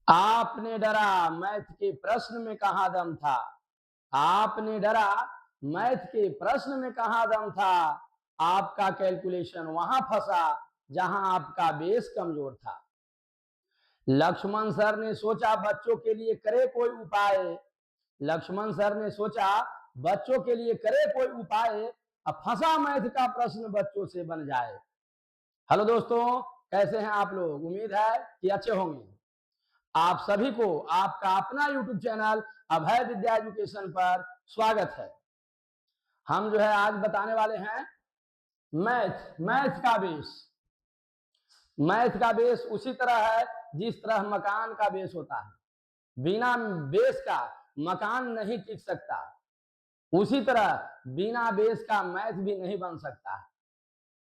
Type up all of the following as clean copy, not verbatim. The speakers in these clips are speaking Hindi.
आपने डरा मैथ के प्रश्न में कहां दम था। आपने डरा मैथ के प्रश्न में कहां दम था। आपका कैलकुलेशन वहां फंसा जहां आपका बेस कमजोर था। लक्ष्मण सर ने सोचा बच्चों के लिए करे कोई उपाय। लक्ष्मण सर ने सोचा बच्चों के लिए करे कोई उपाय। अब फंसा मैथ का प्रश्न बच्चों से बन जाए। हेलो दोस्तों, कैसे हैं आप लोग? उम्मीद है कि अच्छे होंगे। आप सभी को आपका अपना YouTube चैनल अभय विद्या एजुकेशन पर स्वागत है। हम जो है आज बताने वाले हैं मैथ का बेस। मैथ का बेस उसी तरह है जिस तरह मकान का बेस होता है। बिना बेस का मकान नहीं टिक सकता, उसी तरह बिना बेस का मैथ भी नहीं बन सकता है।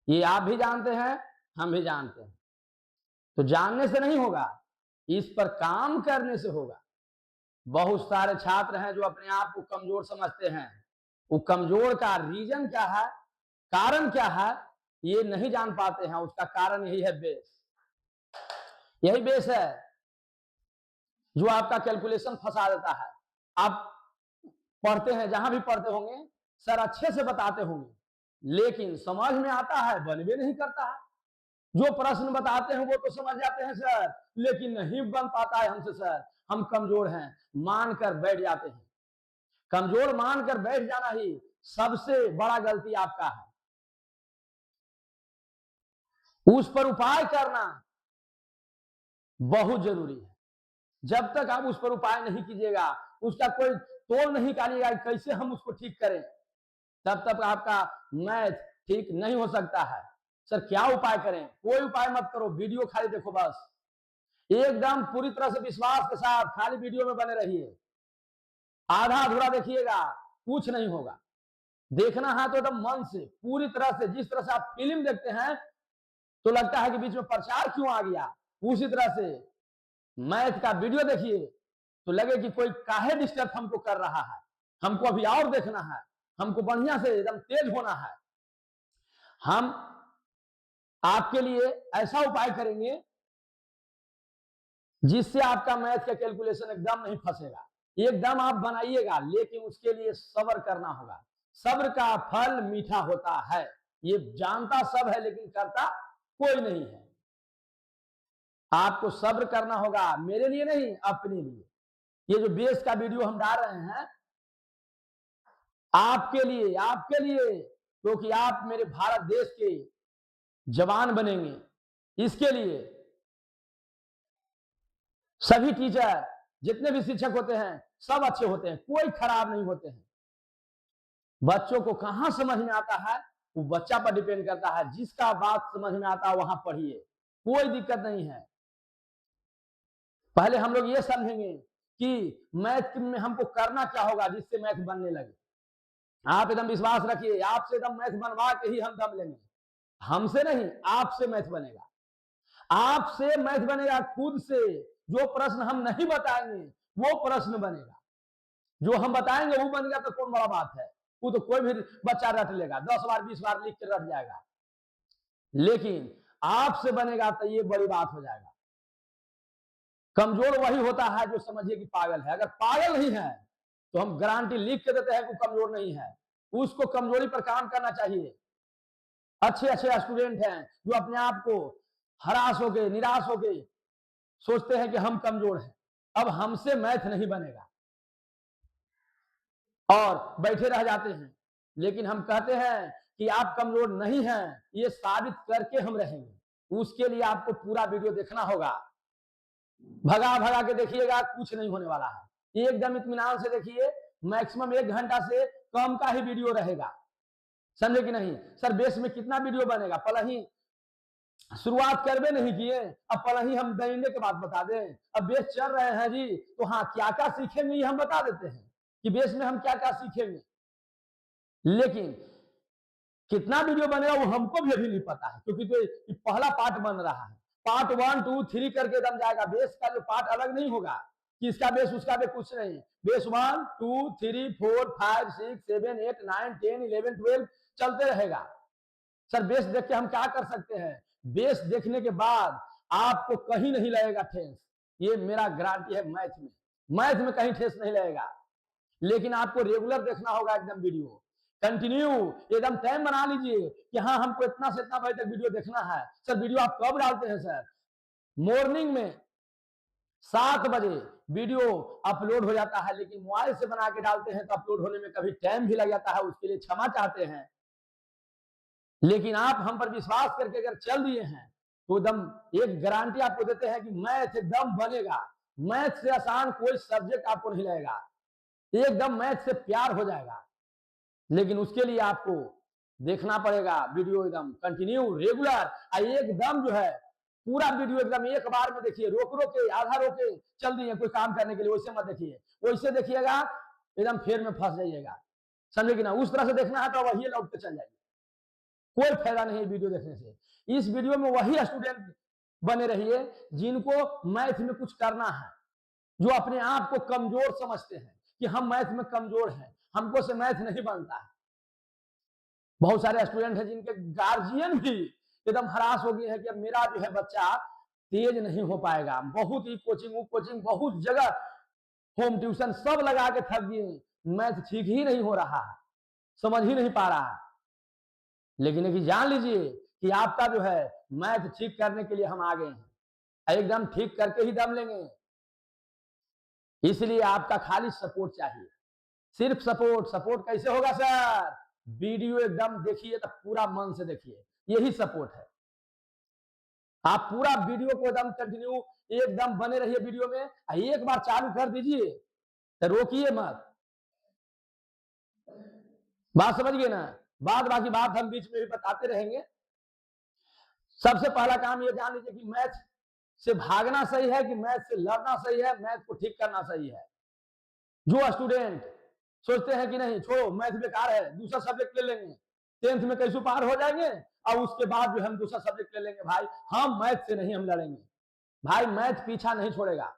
ये आप भी जानते हैं, हम भी जानते हैं। तो जानने से नहीं होगा, इस पर काम करने से होगा। बहुत सारे छात्र हैं जो अपने आप को कमजोर समझते हैं। वो कमजोर का रीजन क्या है, कारण क्या है, ये नहीं जान पाते हैं। उसका कारण यही है बेस। यही बेस है जो आपका कैलकुलेशन फंसा देता है। आप पढ़ते हैं, जहां भी पढ़ते होंगे सर अच्छे से बताते होंगे, लेकिन समझ में आता है बन भी नहीं करता है। जो प्रश्न बताते हैं वो तो समझ जाते हैं सर, लेकिन नहीं बन पाता है हमसे सर, हम कमजोर हैं मानकर बैठ जाते हैं। कमजोर मानकर बैठ जाना ही सबसे बड़ा गलती आपका है। उस पर उपाय करना बहुत जरूरी है। जब तक आप उस पर उपाय नहीं कीजिएगा, उसका कोई तोड़ नहीं निकालिएगा कैसे हम उसको ठीक करें, तब तक आपका मैथ ठीक नहीं हो सकता है। सर क्या उपाय करें? कोई उपाय मत करो, वीडियो खाली देखो बस। एकदम पूरी तरह से विश्वास के साथ खाली वीडियो में बने रहिए। आधा अधूरा देखिएगा कुछ नहीं होगा। देखना है तो एकदम मन से, पूरी तरह से। जिस तरह से आप फिल्म देखते हैं तो लगता है कि बीच में प्रचार क्यों आ गया, उसी तरह से मैथ का वीडियो देखिए तो लगे कि कोई काहे डिस्टर्ब हमको कर रहा है, हमको अभी और देखना है, हमको बढ़िया से एकदम तेज होना है। हम आपके लिए ऐसा उपाय करेंगे जिससे आपका मैथ का कैलकुलेशन एकदम नहीं फंसेगा। एकदम आप बनाइएगा, लेकिन उसके लिए सब्र करना होगा। सब्र का फल मीठा होता है। ये जानता सब है लेकिन करता कोई नहीं है। आपको सब्र करना होगा, मेरे लिए नहीं अपने लिए। ये जो बेस का वीडियो हम डाल रहे हैं आपके लिए, क्योंकि आप मेरे भारत देश के जवान बनेंगे। इसके लिए सभी टीचर, जितने भी शिक्षक होते हैं सब अच्छे होते हैं, कोई खराब नहीं होते हैं। बच्चों को कहां समझ में आता है वो बच्चा पर डिपेंड करता है। जिसका बात समझ में आता है वहां पढ़िए, कोई दिक्कत नहीं है। पहले हम लोग ये समझेंगे कि मैथ में हमको करना क्या होगा जिससे मैथ बनने लगे। आप एकदम विश्वास रखिए, आपसे एकदम मैथ बनवा के ही हम दम लेंगे। हमसे नहीं, आपसे मैथ बनेगा। आपसे मैथ बनेगा खुद से। जो प्रश्न हम नहीं बताएंगे वो प्रश्न बनेगा, जो हम बताएंगे वो बनेगा। तो कौन बड़ा बात है, वो तो कोई भी बच्चा रट लेगा, 10 बार 20 बार लिख के रट जाएगा। लेकिन आपसे बनेगा तो ये बड़ी बात हो जाएगा। कमजोर वही होता है जो समझिए कि पागल है। अगर पागल नहीं है तो हम गारंटी लिख के देते हैं कि कमजोर नहीं है। उसको कमजोरी पर काम करना चाहिए। अच्छे अच्छे स्टूडेंट हैं जो अपने आप को हरास होके, निराश होके सोचते हैं कि हम कमजोर हैं, अब हमसे मैथ नहीं बनेगा, और बैठे रह जाते हैं। लेकिन हम कहते हैं कि आप कमजोर नहीं हैं, ये साबित करके हम रहेंगे। उसके लिए आपको पूरा वीडियो देखना होगा। भगा भगा के देखिएगा कुछ नहीं होने वाला है। एकदम इत्मीनान से देखिए। मैक्सिमम 1 घंटा से कम का ही वीडियो रहेगा, समझे कि नहीं? सर बेस में कितना वीडियो बनेगा? पहले ही शुरुआत करवे नहीं किए, अब पहले ही हम महीने के बाद बता दें। अब बेस चल रहे हैं जी, तो हाँ क्या क्या सीखेंगे ये हम बता देते हैं कि बेस में हम क्या क्या सीखेंगे। लेकिन कितना वीडियो बनेगा वो हमको भी अभी नहीं पता है, क्योंकि तो पहला पार्ट बन रहा है। पार्ट 1 2 3 करके दम जाएगा। बेस का जो पार्ट अलग नहीं होगा कि इसका बेस उसका बेस, कुछ नहीं। बेस 1 2 3 4 5 6 7 8 9 10 11 12 चलते रहेगा। सर बेस देख के हम क्या कर सकते हैं? बेस देखने के बाद आपको कहीं नहीं लगेगा ठेस, ये मेरा गारंटी है। मैथ में कहीं ठेस नहीं लगेगा। लेकिन आपको रेगुलर देखना होगा, एकदम वीडियो कंटिन्यू, एकदम टाइम बना लीजिए कि हाँ हमको इतना से इतना बजे तक वीडियो देखना है। सर वीडियो आप कब डालते हैं? सर मॉर्निंग में 7 बजे वीडियो अपलोड हो जाता है, लेकिन मोबाइल से बना के डालते हैं तो अपलोड होने में कभी टाइम भी लग जाता है, उसके लिए क्षमा चाहते हैं। लेकिन आप हम पर विश्वास करके अगर चल दिए हैं तो एकदम एक गारंटी आपको देते हैं कि मैथ एकदम बनेगा। मैथ से आसान कोई सब्जेक्ट आपको नहीं लगेगा, एकदम मैथ से प्यार हो जाएगा। लेकिन उसके लिए आपको देखना पड़ेगा वीडियो एकदम कंटिन्यू रेगुलर, एकदम जो है पूरा वीडियो एकदम एक बार में देखिए, रोक रोक के आधा रोक के चल दिए कोई काम करने के लिए, वैसे मत देखिए। वैसे देखिएगा एकदम फेर में फंस जाइएगा, समझे कि ना? उस तरह से देखना है तो वही लौट के चल जाइए, कोई फायदा नहीं है वीडियो देखने से। इस वीडियो में वही स्टूडेंट बने रहिए जिनको मैथ में कुछ करना है, जो अपने आप को कमजोर समझते हैं कि हम मैथ में कमजोर हैं, हमको से मैथ नहीं बनता है। बहुत सारे स्टूडेंट हैं जिनके गार्जियन भी एकदम हरास हो गए हैं कि अब मेरा जो है बच्चा तेज नहीं हो पाएगा। बहुत ही कोचिंग बहुत जगह होम ट्यूशन सब लगा के थक गए, मैथ ठीक ही नहीं हो रहा है, समझ ही नहीं पा रहा है। लेकिन एक जान लीजिए कि आपका जो है मैथ ठीक करने के लिए हम आ गए हैं, एकदम ठीक करके ही दम लेंगे। इसलिए आपका खाली सपोर्ट चाहिए, सिर्फ सपोर्ट। सपोर्ट कैसे होगा सर? वीडियो एकदम देखिए तो पूरा मन से देखिए, यही सपोर्ट है। आप पूरा वीडियो को एकदम कंटिन्यू एकदम बने रहिए वीडियो में, एक बार चालू कर दीजिए तो रोकिए मत। बात समझ गए ना? बाकी बात हम बीच में भी बताते रहेंगे। सबसे पहला काम ये जान लीजिए कि मैथ से भागना सही है कि मैथ से लड़ना सही है, मैथ को ठीक करना सही है। जो स्टूडेंट सोचते हैं कि नहीं छोड़ो मैथ बेकार है, दूसरा सब्जेक्ट ले लेंगे, 10th में कैसे पार हो जाएंगे और उसके बाद जो हम दूसरा सब्जेक्ट ले लेंगे, भाई हम मैथ से नहीं हम लड़ेंगे। भाई मैथ पीछा नहीं छोड़ेगा।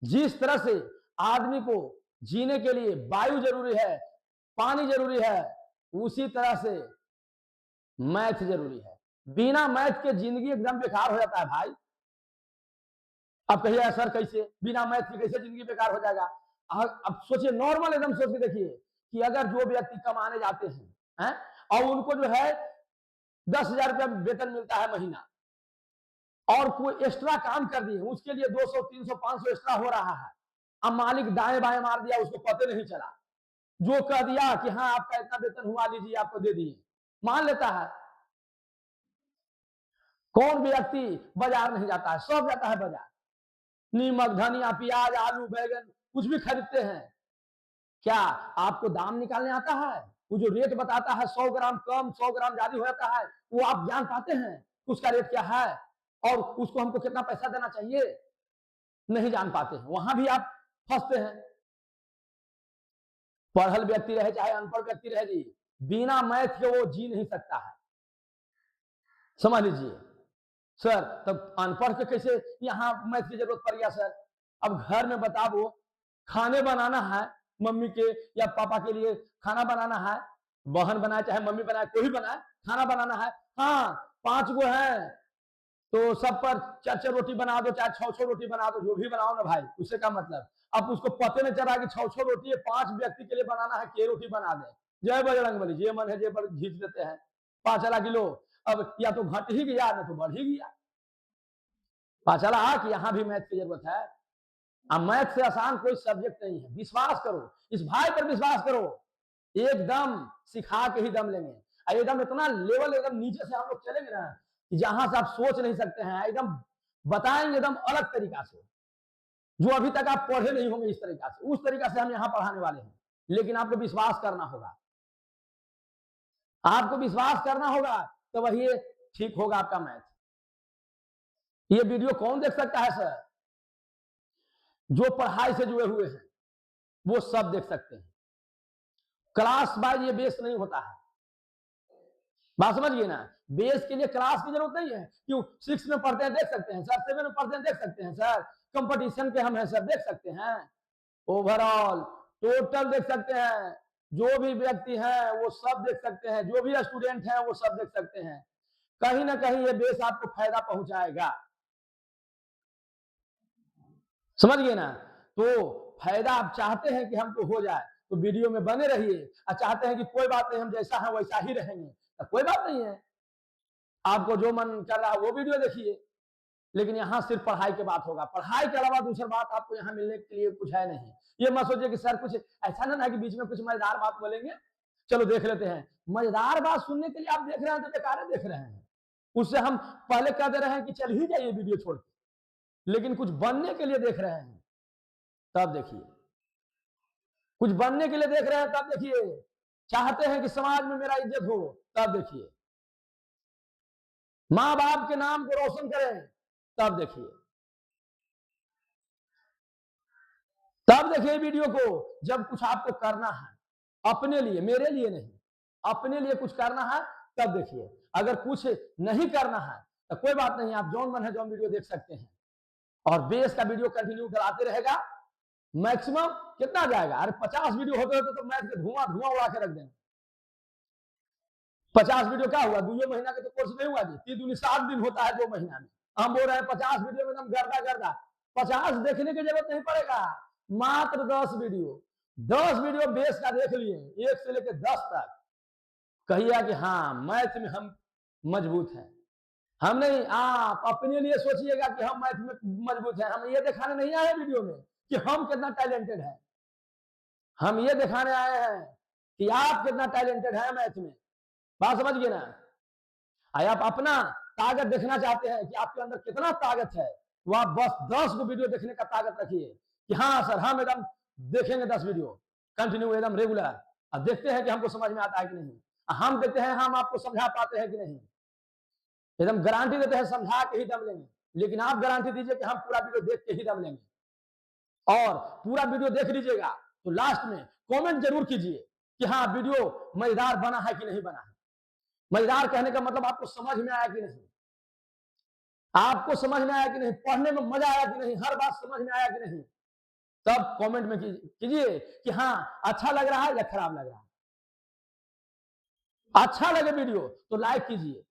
जिस तरह से आदमी को जीने के लिए वायु जरूरी है, पानी जरूरी है, उसी तरह से मैथ जरूरी है। बिना मैथ के जिंदगी एकदम बेकार हो जाता है भाई। अब कहिए सर कैसे बिना मैथ के कैसे जिंदगी बेकार हो जाएगा? अब सोचिए, नॉर्मल एकदम सोच के देखिए कि अगर जो व्यक्ति कमाने जाते हैं और उनको जो है 10,000 रुपया वेतन मिलता है महीना, और कोई एक्स्ट्रा काम कर दिए, उसके लिए 200 300 500 एक्स्ट्रा हो रहा है, अब मालिक दाएं बाएं मार दिया, उसको पता नहीं चला, जो कह दिया कि हाँ आपका इतना वेतन हुआ, लीजिए आपको दे दिए, मान लेता है। कौन व्यक्ति बाजार नहीं जाता है? सब जाता है बाजार, नीमक धनिया प्याज आलू बैगन कुछ भी खरीदते हैं। क्या आपको दाम निकालने आता है? वो जो रेट बताता है 100 ग्राम कम 100 ग्राम ज्यादा हो जाता है, वो आप जान पाते हैं उसका रेट क्या है और उसको हमको कितना पैसा देना चाहिए? नहीं जान पाते हैं, वहां भी आप फंसते हैं। पढ़ल व्यक्ति रहे चाहे अनपढ़ व्यक्ति रहे जी, बिना मैथ के वो जी नहीं सकता है, समझ लीजिए। सर तब अनपढ़ के कैसे यहाँ मैथ की जरूरत पड़ गया सर? अब घर में बताओ, खाने बनाना है मम्मी के या पापा के लिए, खाना बनाना है, बहन बनाए चाहे मम्मी बनाए कोई बनाए, खाना बनाना है। हाँ 5 गो है तो सब पर 4-4 रोटी बना दो, चाहे 6-6 रोटी बना दो, जो भी बनाओ ना भाई, उससे का मतलब। अब उसको पते नहीं चला कि 6-6 रोटी है, 5 व्यक्ति के लिए बनाना है, के रोटी बना दे। जय बजरंगबली, जे मन है जे पर घींच देते हैं 5 किलो। अब या तो घट ही गया ना तो बढ़ ही गया। पता चला कि यहां भी मैथ की जरूरत है। अब मैथ से आसान कोई सब्जेक्ट नहीं है, विश्वास करो, इस भाई पर विश्वास करो, एकदम सिखा के ही दम लेंगे। एकदम इतना लेवल एकदम नीचे से हम लोग चलेंगे ना कि जहां से आप सोच नहीं सकते हैं, एकदम बताएंगे एकदम अलग तरीका से, जो अभी तक आप पढ़े नहीं होंगे इस तरीका से, उस तरीका से हम यहां पढ़ाने वाले हैं। लेकिन आपको विश्वास करना होगा, आपको विश्वास करना होगा, तो वही ठीक होगा आपका मैथ। ये वीडियो कौन देख सकता है सर? जो पढ़ाई से जुड़े हुए हैं वो सब देख सकते हैं। क्लास वाइज ये बेस नहीं होता है, बात समझिए ना। बेस के लिए क्लास की जरूरत नहीं है। क्यों? 6 में पढ़ते हैं देख सकते हैं सर, 7 में पढ़ते हैं देख सकते हैं सर, कंपटीशन के हम हैं सर देख सकते हैं, ओवरऑल टोटल देख सकते हैं, जो भी व्यक्ति हैं वो सब देख सकते हैं, जो भी स्टूडेंट हैं वो सब देख सकते हैं। कहीं ना कहीं ये बेस आपको फायदा पहुंचाएगा, समझ गए ना। तो फायदा आप चाहते हैं कि हमको हो जाए तो वीडियो में बने रहिए, और चाहते हैं कि कोई बात नहीं हम जैसा है वैसा ही रहेंगे, तो कोई बात नहीं है, आपको जो मन कर रहा है वो वीडियो देखिए। लेकिन यहाँ सिर्फ पढ़ाई की बात होगा, पढ़ाई के अलावा दूसरी बात आपको यहाँ मिलने के लिए कुछ है नहीं। ये मत सोचिए कि सर कुछ ऐसा ना है कि बीच में कुछ मजेदार बात बोलेंगे, चलो देख लेते हैं। मजेदार बात सुनने के लिए आप देख रहे हैं तो बेकार देख रहे हैं, उससे हम पहले कह दे रहे हैं कि चल ही जाइए वीडियो छोड़ के। लेकिन कुछ बनने के लिए देख रहे हैं तब देखिए, कुछ बनने के लिए देख रहे हैं तब देखिए, चाहते हैं कि समाज में मेरा इज्जत हो तब देखिए, माँ बाप के नाम को रोशन करें तब देखिए, तब देखिए वीडियो को। जब कुछ आपको करना है अपने लिए, मेरे लिए नहीं, अपने लिए कुछ करना है तब देखिए। अगर कुछ नहीं करना है तो कोई बात नहीं, आप जौन मन है जौन वीडियो देख सकते हैं। और बेस का वीडियो कंटिन्यू कराते रहेगा, मैक्सिमम कितना जाएगा, अरे 50 वीडियो होते होते तो मैथ के धुआं धुआं उड़ा के रख देंगे। 50 वीडियो क्या हुआ, 2 महीना के तो कोर्स नहीं हुआ जी, 3 दूनी 7 दिन होता है 2 महीना में। हम बोल रहे हैं 50 वीडियो में एकदम गर्दा गर्दा, 50 देखने की जरूरत नहीं पड़ेगा, मात्र 10 वीडियो, 10 वीडियो बेस का देख लिए 1 से लेकर 10 तक, कहिए कि हाँ मैथ में हम मजबूत हैं। हम नहीं, आप अपने लिए सोचिएगा कि हम मैथ में मजबूत हैं। हम ये दिखाने नहीं आए वीडियो में कि हम कितना टैलेंटेड है, हम ये दिखाने आए हैं कि आप कितना टैलेंटेड है मैथ में। बात समझ गए ना। आप अपना ताकत देखना चाहते हैं कि आपके अंदर कितना ताकत है, तो आप बस 10 को वीडियो देखने का ताकत रखिए कि हाँ सर हम एकदम देखेंगे 10 वीडियो कंटिन्यू एकदम रेगुलर, अब देखते हैं कि हमको समझ में आता है कि नहीं, हम देखते हैं हम आपको समझा पाते हैं कि नहीं, एकदम गारंटी देते हैं समझा के ही दम लेंगे। लेकिन आप गारंटी दीजिए कि हम पूरा वीडियो देख के ही दम लेंगे, और पूरा वीडियो देख लीजिएगा तो लास्ट में कमेंट जरूर कीजिए कि हाँ वीडियो मजेदार बना है कि नहीं बना है। मजेदार कहने का मतलब आपको समझ में आया कि नहीं, आपको समझ में आया कि नहीं, पढ़ने में मजा आया कि नहीं, हर बात समझ में आया कि नहीं, तब कमेंट में कीजिए कि हाँ अच्छा लग रहा है या खराब लग रहा है। अच्छा लगे वीडियो तो लाइक कीजिए,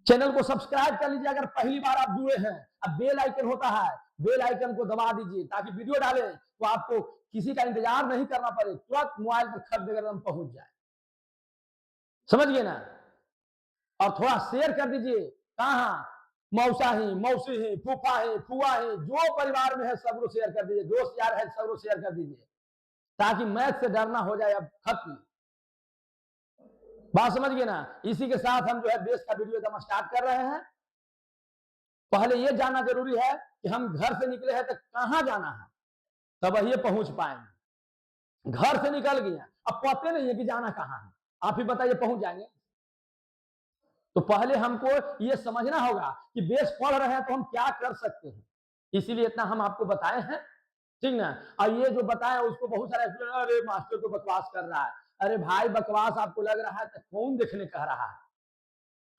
चैनल को सब्सक्राइब कर लीजिए अगर पहली बार आप जुड़े हैं। अब बेल आइकन होता है, बेल आइकन को दबा दीजिए ताकि वीडियो डाले तो आपको किसी का इंतजार नहीं करना पड़े, तुरंत मोबाइल पर खट देकर हम पहुंच जाए, समझ गए ना। और थोड़ा शेयर कर दीजिए, कहाँ मौसा ही, मौसी ही, फूफा ही, फुआ ही, जो परिवार में है सबको शेयर कर दीजिए, दोस्त यार है सबको शेयर कर दीजिए, ताकि मैथ से डरना हो जाए अब खत्म। बात समझ गए ना। इसी के साथ हम जो है बेस का वीडियो एकदम स्टार्ट कर रहे हैं। पहले ये जानना जरूरी है कि हम घर से निकले हैं तो कहां जाना है, तब ये पहुंच पाएंगे। घर से निकल गए अब पता नहीं है कि जाना कहां है, आप ही बताइए पहुंच जाएंगे। तो पहले हमको ये समझना होगा कि बेस पढ़ रहे हैं तो हम क्या कर सकते हैं, इसीलिए इतना हम आपको बताए हैं, ठीक ना। और ये जो बताए उसको बहुत सारे अरे मास्टर तो बकवास कर रहा है, अरे भाई बकवास आपको लग रहा है तो कौन देखने कह रहा है,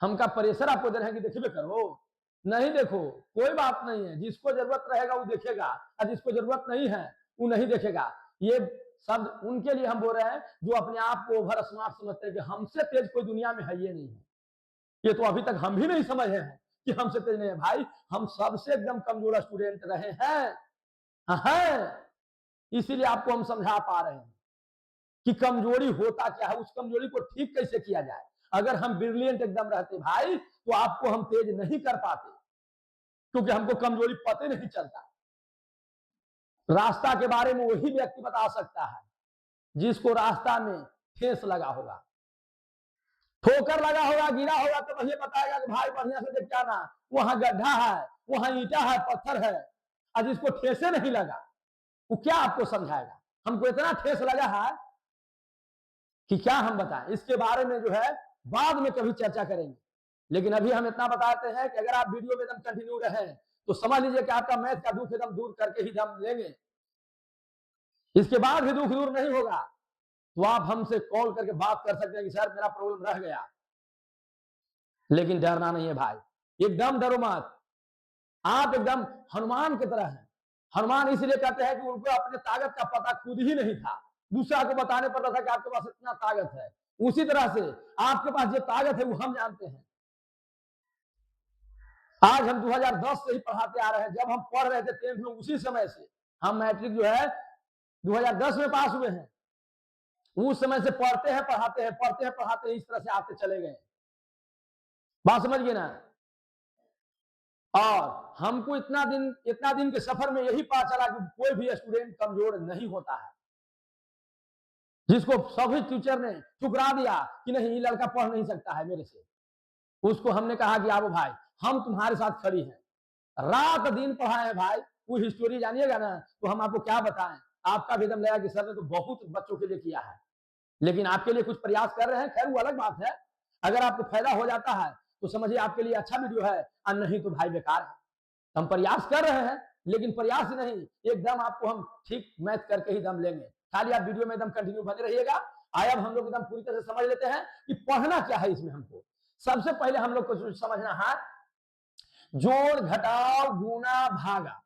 हमका प्रेशर आपको दे रहे हैं कि देखिए करो, नहीं देखो कोई बात नहीं है, जिसको जरूरत रहेगा वो देखेगा और जिसको जरूरत नहीं है वो नहीं देखेगा। ये शब्द उनके लिए हम बोल रहे हैं जो अपने आप को ओवर स्मार्ट समझते हैं कि हमसे तेज कोई दुनिया में है ये नहीं है। ये तो अभी तक हम भी नहीं समझे हैं कि हमसे तेज नहीं है भाई, हम सबसे एकदम कमजोर स्टूडेंट रहे हैं, इसीलिए आपको हम समझा पा रहे हैं कि कमजोरी होता क्या है, उस कमजोरी को ठीक कैसे किया जाए। अगर हम ब्रिलियंट एकदम रहते भाई तो आपको हम तेज नहीं कर पाते, क्योंकि हमको कमजोरी पता नहीं चलता। रास्ता के बारे में वही व्यक्ति बता सकता है जिसको रास्ता में ठेस लगा होगा, ठोकर लगा होगा, गिरा होगा, तो वही बताएगा कि भाई बढ़िया से देख जाना, वहां गड्ढा है, वहां ईंटा है, पत्थर है। और जिसको ठेसे नहीं लगा वो क्या आपको समझाएगा। हमको इतना ठेस लगा है कि क्या हम बताएं, इसके बारे में जो है बाद में कभी चर्चा करेंगे। लेकिन अभी हम इतना बताते हैं कि अगर आप वीडियो में एकदम कंटिन्यू रहे तो समझ लीजिए कि आपका मैथ का दुख एकदम दूर करके ही दम लेंगे। इसके बाद भी दुख दूर नहीं होगा तो आप हमसे कॉल करके बात कर सकते हैं कि सर मेरा प्रॉब्लम रह गया। लेकिन डरना नहीं है भाई, एकदम डरो मत, आप एकदम हनुमान की तरह हैं। हनुमान इसलिए कहते हैं कि उनको अपने ताकत का पता खुद ही नहीं था, दूसरा को बताने पड़ता था कि आपके पास इतना ताकत है। उसी तरह से आपके पास जो ताकत है वो हम जानते हैं। आज हम 2010 से ही पढ़ाते आ रहे हैं। जब हम पढ़ रहे थे 10th में, उसी समय से हम मैट्रिक जो है 2010 में पास हुए हैं। उस समय से पढ़ते हैं पढ़ाते हैं, पढ़ते हैं पढ़ाते हैं, इस तरह से आते चले गए। बात समझ गए ना। और हमको इतना दिन के सफर में यही पता चला कि कोई भी स्टूडेंट कमजोर नहीं होता है। जिसको सभी टीचर ने ठुकरा दिया कि नहीं ये लड़का पढ़ नहीं सकता है मेरे से, उसको हमने कहा कि आओ भाई हम तुम्हारे साथ खड़ी हैं। रात दिन पढ़ाए हैं भाई। वो हिस्टोरी जानिएगा ना तो हम आपको क्या बताएं। आपका भी दम लगा कि सर ने तो बहुत बच्चों के लिए किया है, लेकिन आपके लिए कुछ प्रयास कर रहे हैं। खैर वो अलग बात है। अगर आपको फायदा हो जाता है तो समझिए आपके लिए अच्छा वीडियो है, और नहीं तो भाई बेकार है। हम प्रयास कर रहे हैं, लेकिन प्रयास नहीं, एकदम आपको हम ठीक मैथ करके ही दम लेंगे। खाली आप वीडियो में एकदम कंटिन्यू बने रहिएगा। आया हम लोग एकदम पूरी तरह से समझ लेते हैं कि पढ़ना क्या है इसमें। हमको सबसे पहले हम लोग को समझना है जोड़ घटाव गुना भागा।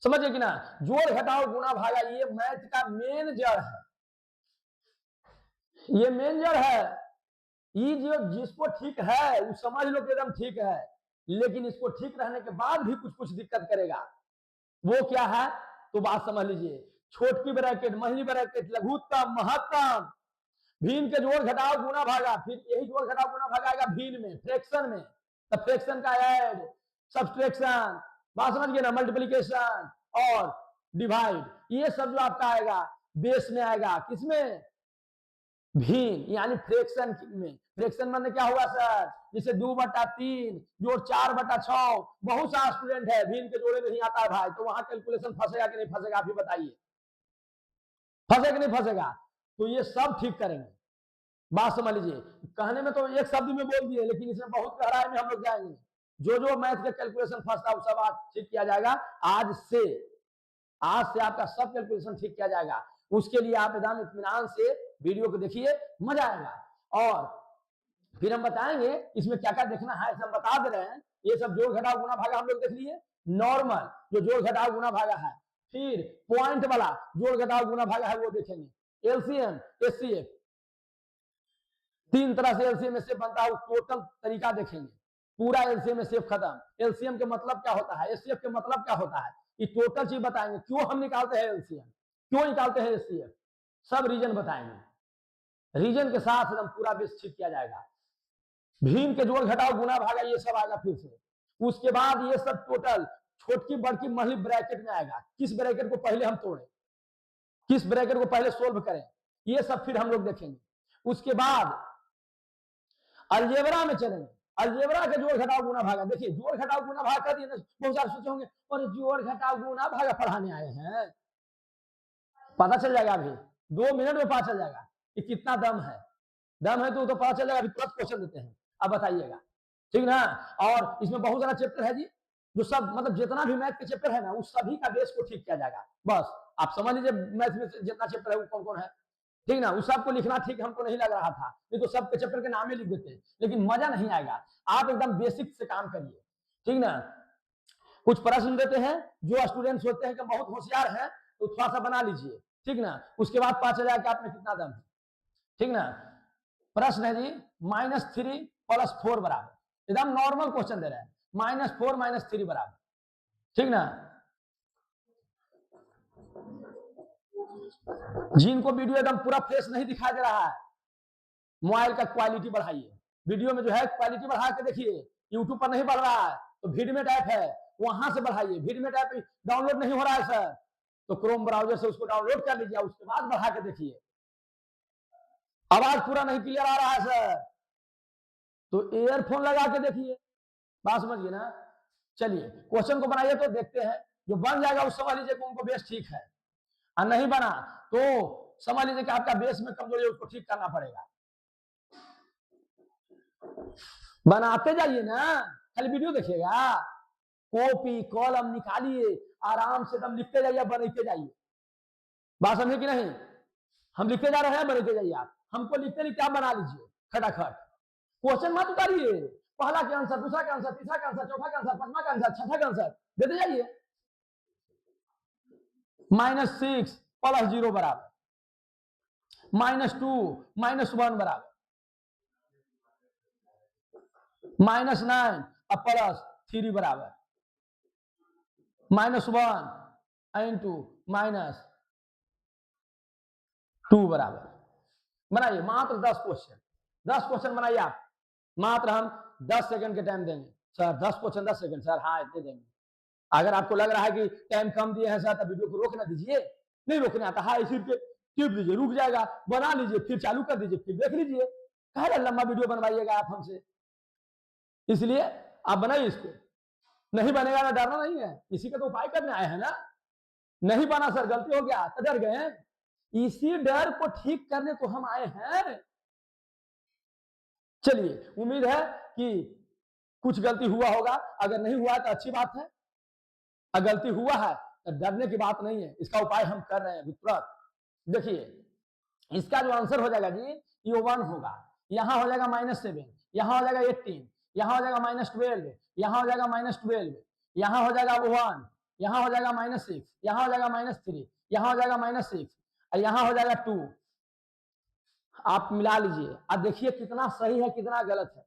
समझिए कि ना, जोड़ घटाव गुना भागा ये मैथ का मेन जड़ है। ये मेन जड़ है। ये जो जिसको ठीक है वो समझ लो कि एकदम ठीक है, लेकिन इसको ठीक रहने के बाद भी कुछ कुछ दिक्कत करेगा। वो क्या है तो बात समझ लीजिए। छोटकी ब्रैकेट, महीनी ब्रैकेट, लघुत्तम, महत्तम, भिन्न के जोड़ घटाव गुना भागा। फिर यही जोड़ घटाव गुना भागा आएगा भिन्न में, फ्रैक्शन में। तो फ्रैक्शन का ऐड, सब्सट्रैक्शन, बात समझ गए ना, मल्टीप्लिकेशन और डिवाइड, ये सब जो आपका आएगा बेस में आएगा। किसमें? भिन्न यानी फ्रैक्शन में। फ्रैक्शन माने क्या हुआ सर? जैसे 2/3 जोड़ 4/6। बहुत सारा स्टूडेंट है भिन्न के जोड़े नहीं आता है भाई, तो वहां कैलकुलेशन फंसेगा कि नहीं फंसेगा? आप ही बताइए, फंसेगा कि नहीं फंसेगा? तो ये सब ठीक करेंगे। बात समझ लीजिए। कहने में तो एक शब्द में बोल दिए, लेकिन इसमें बहुत गहराई में हम लोग जाएंगे। जो जो मैथ के कैलकुलेशन फंसता है सब आज ठीक किया जाएगा। आज से आपका सब कैलकुलेशन ठीक किया जाएगा। उसके लिए आप एकदम इत्मीनान से वीडियो को देखिए, मजा आएगा। और फिर हम बताएंगे इसमें क्या क्या देखना है, हम बता दे रहे हैं। ये सब जोड़ घटाव गुना भागा हम लोग देख लिए। नॉर्मल जो जोड़ घटाव गुना भागा है, फिर पॉइंट वाला जोड़ घटाव गुना भागा है वो देखेंगे। एलसीएम, एचसीएफ, तीन तरह से एलसीएम एचसीएफ बनता है, टोटल तरीका देखेंगे। पूरा एलसीएम एचसीएफ खत्म। एलसीएम के मतलब क्या होता है, एचसीएफ के मतलब क्या होता है, ये टोटल चीज बताएंगे। क्यों हम निकालते हैं एलसीएम, क्यों निकालते हैं एचसीएफ, सब रीजन बताएंगे। रीजन के साथ एकदम पूरा बेस ठीक किया जाएगा। भिन्न के जोड़ घटाव गुना भागा ये सब आएगा फिर से। उसके बाद ये सब टोटल छोटकी बड़की महीनी ब्रैकेट में आएगा। किस ब्रैकेट को पहले हम तोड़ें, किस ब्रैकेट को पहले सोल्व करें, ये सब फिर हम लोग देखेंगे। उसके बाद अलजेब्रा में चलेंगे। अलजेब्रा के जोड़ घटाव गुना भागा देखिए। जोड़ घटाव गुना भागा कर दिए ना, बहुत सारे सोचे होंगे और जोड़ घटाव गुना भागा पढ़ाने आए हैं। पता चल जाएगा अभी 2 मिनट में, पता चल जाएगा कि कितना दम है। दम है तो पता चल जाएगा। अभी तुरंत क्वेश्चन देते हैं, अब बताइएगा, ठीक ना। और इसमें बहुत सारा चैप्टर है जी, जो सब मतलब जितना भी मैथ के चैप्टर है ना, उस सभी का बेस को ठीक किया जाएगा। बस आप समझ लीजिए मैथ में जितना चैप्टर है वो कौन कौन है, ठीक ना। उस सबको लिखना ठीक हमको नहीं लग रहा था, नहीं तो सबके चैप्टर के नाम ही लिख देते, लेकिन मजा नहीं आएगा। आप एकदम बेसिक से काम करिए, ठीक ना। कुछ प्रश्न देते हैं, जो स्टूडेंट सोचते हैं कि बहुत होशियार है तो थोड़ा सा बना लीजिए, ठीक ना। उसके बाद पता चला कि आप में कितना दम है, ठीक ना। प्रश्न है जी -3 + 4 बराबर, एकदम नॉर्मल क्वेश्चन दे रहे हैं। -4 - 3 बराबर, ठीक ना। जिनको वीडियो एकदम पूरा फ्रेश नहीं दिखाई दे रहा है, मोबाइल का क्वालिटी बढ़ाइए। वीडियो में जो है क्वालिटी बढ़ा के देखिए। यूट्यूब पर नहीं बढ़ रहा है तो वीडमेट ऐप है, वहां से बढ़ाइए। वीडमेट ऐप डाउनलोड नहीं हो रहा है सर, तो क्रोम ब्राउजर से उसको डाउनलोड कर लीजिए, उसके बाद बढ़ा के देखिए। आवाज पूरा नहीं क्लियर आ रहा है सर, तो ईयरफोन लगा के देखिए। बात समझिए ना। चलिए क्वेश्चन को बनाइए तो देखते हैं। जो बन जाएगा उस समझ लीजिए कि उनको बेस ठीक है, और नहीं बना तो समझ लीजिए कि आपका बेस में कमजोरी है, उसको ठीक करना पड़ेगा। बनाते जाइए ना, खाली वीडियो देखिएगा। कॉपी कॉलम निकालिए, आराम से एकदम लिखते जाइए, बनाते जाइए। बात समझे कि नहीं? हम लिखते जा रहे हैं, बनाते जाइए। आप हमको लिखते लिखते आप बना लीजिए खटाखट। क्वेश्चन मत उतारिए, पहला के आंसर, दूसरा के आंसर, तीसरा के आंसर, चौथा के आंसर, पांचवा के आंसर, छठा के आंसर देते जाइए। -6 + 0 बराबर -2 -1 बराबर -9 अब +3 बराबर -1 इंटू -2 बराबर। बनाइए मात्र 10 क्वेश्चन, 10 क्वेश्चन बनाइए आप। मात्र हम 10 सेकंड के टाइम देंगे सर। 10 क्वेश्चन 10 सेकंड सर, हाँ इतने देंगे। अगर आपको लग रहा है कि टाइम कम दिए हैं सर तो वीडियो को रोकना दीजिए, नहीं रोकने आता है इसी पे टिप दीजिए, रुक जाएगा, बना लीजिए, फिर चालू कर दीजिए, फिर देख लीजिए। कह लंबा वीडियो बनवाइएगा आप हमसे, इसलिए आप बनाइए इसको। नहीं बनेगा ना डरना नहीं है, इसी का तो उपाय करने आए हैं ना। नहीं बना सर, गलती हो गया तो डर गए, इसी डर को ठीक करने को हम आए हैं। चलिए उम्मीद है कि कुछ गलती हुआ होगा, अगर नहीं हुआ तो अच्छी बात है, अगर गलती हुआ है तो डरने की बात नहीं है, इसका उपाय हम कर रहे हैं तुरंत। देखिए इसका जो आंसर हो जाएगा जी, ये 1 होगा, यहां हो जाएगा -7, यहां हो जाएगा 18, यहां हो जाएगा -12, यहां हो जाएगा -12, यहां हो जाएगा 1, यहां हो जाएगा -6, यहां हो जाएगा -3, यहां हो जाएगा -6, और यहां हो जाएगा 2। आप मिला लीजिए अब देखिए कितना सही है कितना गलत है।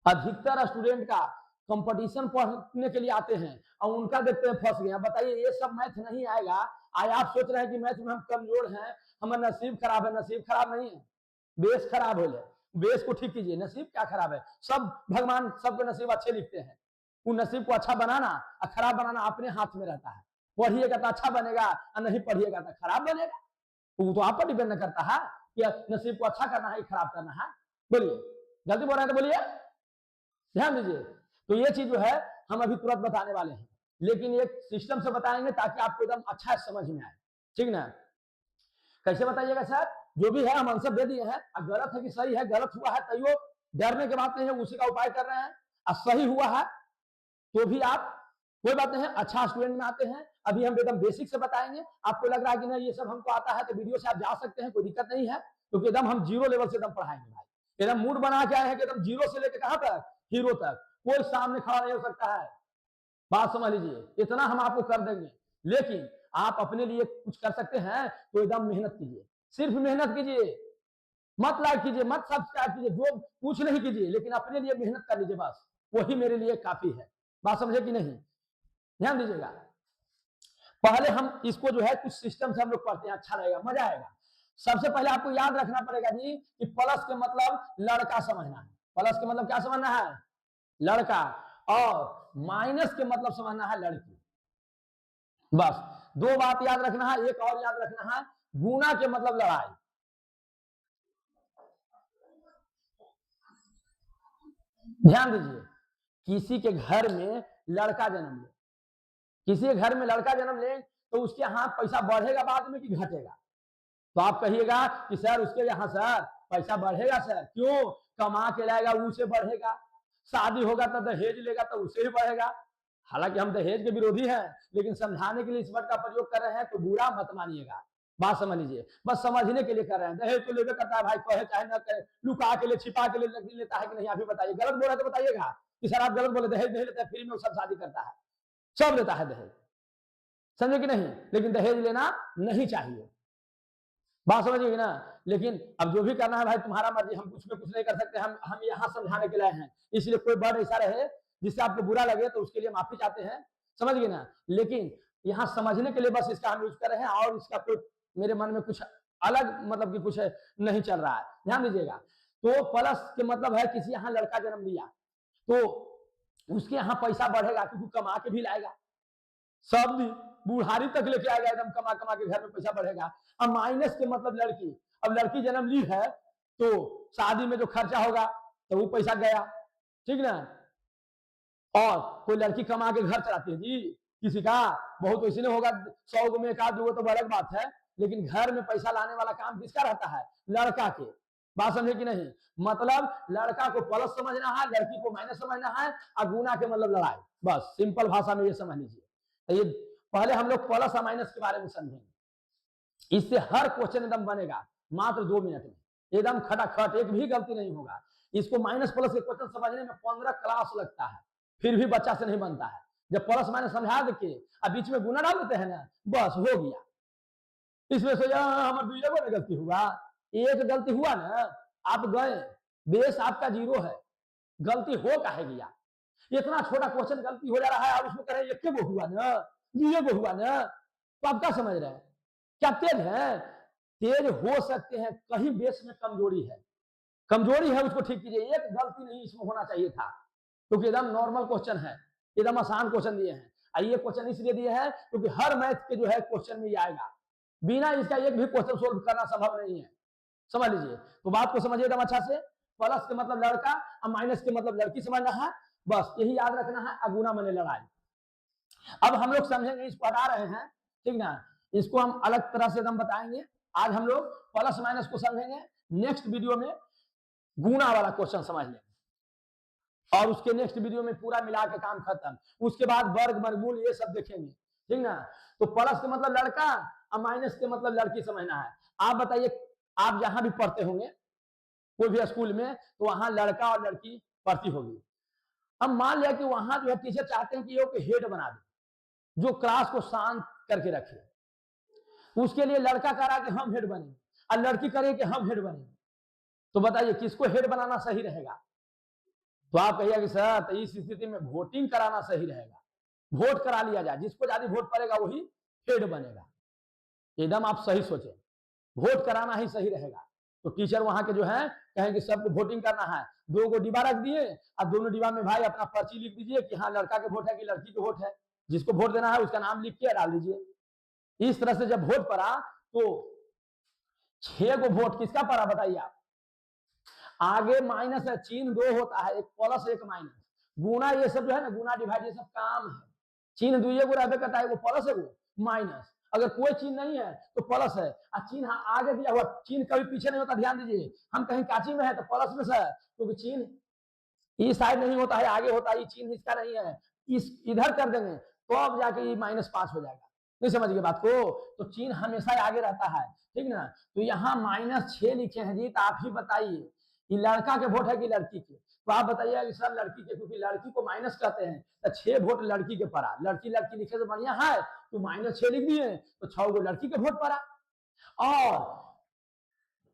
अधिकतर स्टूडेंट का कंपटीशन पढ़ने के लिए आते हैं और उनका देखते हैं फंस गए। बताइए ये सब मैथ नहीं आएगा। आज आप सोच रहे हैं कि मैथ में हम कमजोर हैं, हमारा नसीब खराब है। नसीब खराब नहीं है, बेस खराब हो जाए, बेस को ठीक कीजिए। नसीब क्या खराब है, सब भगवान सबके नसीब अच्छे लिखते हैं। उन नसीब को अच्छा बनाना और खराब बनाना अपने हाथ में रहता है। पढ़िएगा तो अच्छा बनेगा और नहीं पढ़िएगा तो खराब बनेगा। वो तो आप पर डिपेंड करता है कि नसीब को अच्छा करना है खराब करना है। बोलिए गलती बोल रहे हैं तो बोलिए, ध्यान दीजिए। तो ये चीज जो है हम अभी तुरंत बताने वाले हैं, लेकिन एक सिस्टम से बताएंगे ताकि आपको एकदम अच्छा समझ में आए, ठीक ना। कैसे बताइएगा सर, जो भी है हम आंसर दे दिए हैं, अब गलत है कि सही है, गलत हुआ है तो डरने की बात नहीं है, उसी का उपाय कर रहे हैं। और सही हुआ है तो भी आप कोई बात नहीं है, अच्छा स्टूडेंट में आते हैं। अभी हम एकदम बेसिक से बताएंगे। आपको लग रहा है कि नहीं ये सब हमको आता है तो वीडियो से आप जा सकते हैं, कोई दिक्कत नहीं है, क्योंकि एकदम हम 0 लेवल से एकदम पढ़ाएंगे भाई। एकदम मूड बना के आए हैं कि एकदम 0 से लेकर कहां तक, हीरो तक। कोई सामने खड़ा नहीं हो सकता है, बात समझ लीजिए, इतना हम आपको कर देंगे। लेकिन आप अपने लिए कुछ कर सकते हैं तो एकदम मेहनत कीजिए, सिर्फ मेहनत कीजिए, मत लाइक कीजिए, मत सब्सक्राइब कीजिए, जो कुछ नहीं कीजिए, लेकिन अपने लिए मेहनत कर लीजिए, बस वही मेरे लिए काफी है। बात समझे कि नहीं, ध्यान दीजिएगा। पहले हम इसको जो है कुछ सिस्टम से हम लोग पढ़ते हैं, अच्छा रहेगा, मजा आएगा। सबसे पहले आपको याद रखना पड़ेगा जी कि प्लस के मतलब लड़का समझना है। प्लस के मतलब क्या समझना है, लड़का। और माइनस के मतलब समझना है लड़की। बस 2 बात याद रखना है। एक और याद रखना है, गुना के मतलब लड़ाई। ध्यान दीजिए, किसी के घर में लड़का जन्म ले, किसी के घर में लड़का जन्म ले तो उसके यहाँ पैसा बढ़ेगा बाद में कि घटेगा। तो आप कहिएगा कि सर उसके यहाँ सर पैसा बढ़ेगा सर, क्यों, कमा के लाएगा उसे बढ़ेगा, शादी होगा तो दहेज लेगा तो उसे भी बढ़ेगा। हालांकि हम दहेज के विरोधी हैं, लेकिन समझाने के लिए इस वर्ड का प्रयोग कर रहे हैं तो बुरा मत मानिएगा, बात समझ लीजिए, बस समझने के लिए कर रहे हैं। दहेज तो लेवे करता है भाई, कहे चाहे ना कहे, लुका के लिए छिपा के लिए लेता है कि नहीं, अभी बताइए। गलत बोल रहे तो बताइएगा कि सर आप गलत बोले, दहेज नहीं लेता है, फ्री में सब शादी करता है, सब लेता है दहेज, समझे कि नहीं। लेकिन दहेज लेना नहीं चाहिए, बात समझिएगी ना। लेकिन अब जो भी करना है भाई तुम्हारा मर्जी, हम कुछ में कुछ नहीं कर सकते। हम यहाँ समझाने के लिए हैं, इसलिए कोई वर्ड ऐसा रहे जिससे आपको बुरा लगे तो उसके लिए माफी चाहते हैं, समझ गए ना। लेकिन यहाँ समझने के लिए बस इसका हम यूज कर रहे हैं, और इसका कोई मेरे मन में कुछ अलग मतलब कि कुछ नहीं चल रहा है, ध्यान दीजिएगा। तो प्लस के मतलब है किसी यहाँ लड़का जन्म लिया तो उसके यहाँ पैसा बढ़ेगा, क्योंकि कमा के भी लाएगा, सब बुढ़ारी तक लेके आएगा, एकदम कमा कमा के घर में पैसा बढ़ेगा। अब माइनस के मतलब लड़की, अब लड़की जन्म ली है तो शादी में जो खर्चा होगा तो वो पैसा गया, ठीक ना। और कोई लड़की कमा के घर चलाती है जी, किसी का बहुत वैसे नहीं होगा, 100 में 1-2 तो अलग बात है, लेकिन घर में पैसा लाने वाला काम किसका रहता है, लड़का के। बात समझे कि नहीं, मतलब लड़का को प्लस समझना है, लड़की को माइनस समझना है, और गुना के मतलब लड़ाई, बस सिंपल भाषा में ये समझ लीजिए। तो ये पहले हम लोग प्लस और माइनस के बारे में समझेंगे, इससे हर क्वेश्चन एकदम बनेगा मात्र 2 मिनट में, एकदम खटाखट, एक भी गलती नहीं होगा। इसको माइनस प्लस के क्वेश्चन समझने में 15 क्लास लगता है, फिर भी बच्चा से नहीं बनता है। जब प्लस माइनस समझा देके अब बीच में गुना डाल देते हैं ना, बस हो गया। इसमें सोचा हमारे दुइये को गलती हुआ, एक गलती हुआ ना, आप गए, बेस आपका 0 है, गलती हो काहे गया? इतना छोटा क्वेश्चन गलती हो जा रहा है, आप उसमें कह रहे हैं एक को हुआ ना, दुइये को हुआ ना, तो आप क्या समझ रहे हैं? क्या तेज है? तेज हो सकते हैं, कहीं बेस में कमजोरी है, कमजोरी है, उसको ठीक कीजिए। एक गलती नहीं इसमें होना चाहिए था, क्योंकि एकदम नॉर्मल क्वेश्चन है, एकदम आसान क्वेश्चन दिए हैं। ये क्वेश्चन इसलिए दिए हैं क्योंकि हर मैथ के जो है क्वेश्चन में ये आएगा, बिना इसका एक भी क्वेश्चन सोल्व करना संभव नहीं है। समझ लीजिए, तो बात को समझिए एकदम अच्छा से। प्लस के मतलब लड़का और माइनस के मतलब लड़की समझना है, बस यही याद रखना है। अगुना मैंने लड़ाई। अब हम लोग समझेंगे, इसको हटा रहे हैं, ठीक ना, इसको हम अलग तरह से एकदम बताएंगे। आज हम लोग प्लस माइनस को समझेंगे, नेक्स्ट वीडियो में गुना वाला क्वेश्चन समझ लेंगे, और उसके नेक्स्ट वीडियो में पूरा मिला के काम खत्म। उसके बाद वर्ग वर्गमूल ये सब देखेंगे, ठीक ना। तो प्लस के मतलब लड़का और माइनस के मतलब लड़की समझना है। आप बताइए, आप जहां भी पढ़ते होंगे कोई भी स्कूल में, तो वहां लड़का और लड़की पढ़ती होगी। अब मान लिया कि वहां जो है टीचर चाहते हैं कि ये हेड बना दे, जो क्लास को शांत करके रखे। उसके लिए लड़का कह रहा कि हम हेड बनेंगे, और लड़की करे कि हम हेड बनेंगे। तो बताइए किसको हेड बनाना सही रहेगा? तो आप कहिए कि सर तो इस स्थिति में वोटिंग कराना सही रहेगा, वोट करा लिया जाए, जिसको ज्यादा वोट पड़ेगा वही हेड बनेगा। एकदम आप सही सोचे, वोट कराना ही सही रहेगा। तो टीचर वहां के जो है कहेंगे सबको वोटिंग करना है, 2 को डिब्बा रख दिए, और दोनों डिब्बा में भाई अपना पर्ची लिख दीजिए कि हाँ लड़का के वोट है कि लड़की के वोट है, जिसको वोट देना है उसका नाम लिख के डाल दीजिए। इस तरह से जब वोट पड़ा तो 6 को वोट किसका पड़ा बताइए आप? आगे माइनस है, चिन्ह 2 होता है, एक प्लस एक माइनस, गुना ये सब जो है ना, गुना डिवाइड ये सब काम है। चिन्ह दुइये को रहबे करता है, वो प्लस है वो माइनस, अगर कोई चिन्ह नहीं है तो प्लस है, और चिन्ह आगे दिया हुआ, चिन्ह कभी पीछे नहीं होता, ध्यान दीजिए। हम कहीं काची में है तो प्लस में से, क्योंकि चिन्ह इस साइड नहीं होता है, आगे होता है, चिन्ह इसका नहीं है, इस इधर कर देंगे तो अब जाके ये -5 हो जाएगा। नहीं समझ गए बात को? तो चिन्ह हमेशा आगे रहता है, ठीक ना। तो यहाँ -6 लिखे हैं जी, तो आप ही बताइए ये लड़का के वोट है कि लड़की के? तो आप बताइए कि सर लड़की के, क्योंकि लड़की को माइनस कहते हैं, तो 6 वोट लड़की के पड़ा। लड़की लड़की लिखे तो बढ़िया है, तो -6 लिख दिए, तो 6 को लड़की के वोट पड़ा। और